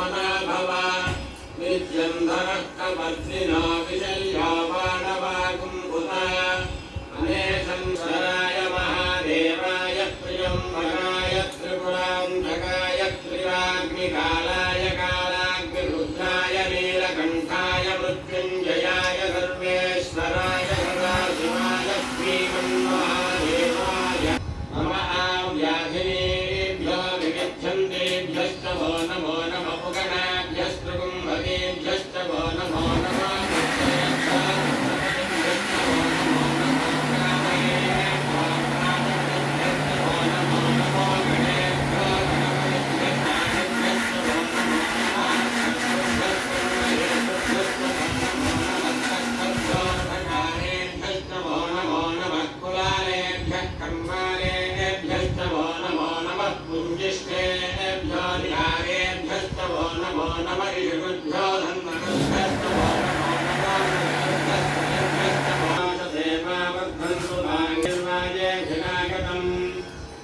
सुमना भव नित्यं धनः कपर्दिनो विशल्यावाणवाकुम्भुता अनेशंसराय महादेवाय प्रियंवराय त्रिपुरान्तकाय त्रिराग्निकालाय कालाग्निरुद्राय नीलकण्ठाय मृत्युञ्जयाय सर्वेश्वराय सदाशिवाय श्रीमन्महादेवाय नमः व्याधिनेभ्यो विविध्यन्तेभ्यश्च वो नमो नमः पुगणाभ्यस्त्रिगुम्भकेभ्यश्च वो नमो नमः पुञ्जिष्ठेभ्यो निहारेभ्यश्च वो नमो नमः ऋषिभ्यो धन्वनभ्यश्च वो नमो नमः देवावर्धन्तु वाङ्गिर्वाजेऽधिनागतम्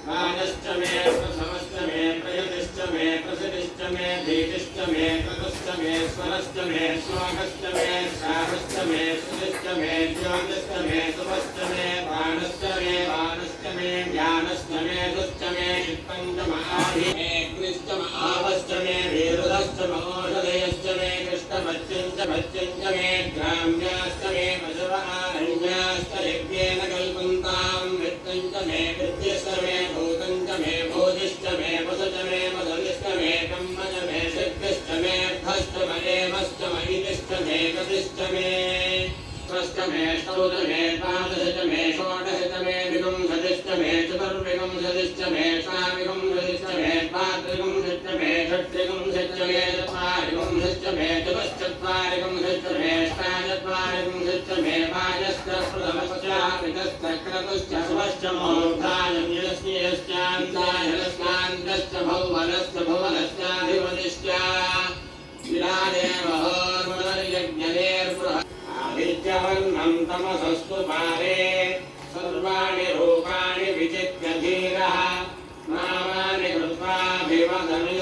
वाजश्च मे प्रथमश्च मे प्रयतिश्च मे प्रसिद्धिश्च मे धीतिश्च मे कृतश्च मे स्वरश्च मे श्लोकश्च मे शापश्च मे श्रुतिश्च मे ज्योतिश्च मे सुपश्च मे प्राणश्च मे वानश्च मे ज्ञानश्च मे दुश्च मे चित्पञ्चमहाधि मे कृष्ट महावश्च मे वीरुधश्च महोषधयश्च मे कृष्णभत्यञ्च भत्यञ्च मे ग्राम्याश्च मे पशवहारण्याश्च यज्ञेन कल्पन्तां वित्तञ्च मे विद्यश्च मे भूतञ्च मे भूतिश्च मे वसच मे वसतिश्च मे कम्मच मे सिद्धिश्च मे अर्थश्च मयेमश्च महितिश्च मे गतिश्च मे स्वश्च मे स्तौत मे द्वादशच मे षोडशच मे विगुंसतिश्च मे चतुर्विगुंसतिश्च मे षाविगुंसतिश्च मे द्वात्रिगुंसश्च मे षट्त्रिगुंसश्च मे चत्वारिगुंसश्च मे चतुश्चत्वारिगुंसश्च मे अष्टाचत्वारिगुंसश्च मे वाजश्च प्रथमश्चापितश्च क्रतुश्च शुभश्च मूर्धायस्यश्चान्तायस्कान्तश्च भौवनश्च भुवनश्चाधिपतिश्च विरादेवहोर्मर्यज्ञनेर्बृहत् आदित्यवर्णं तमसस्तु पारे सर्वाणि रूपाणि विचित्य धीरः नामानि कृत्वाभिवदमिद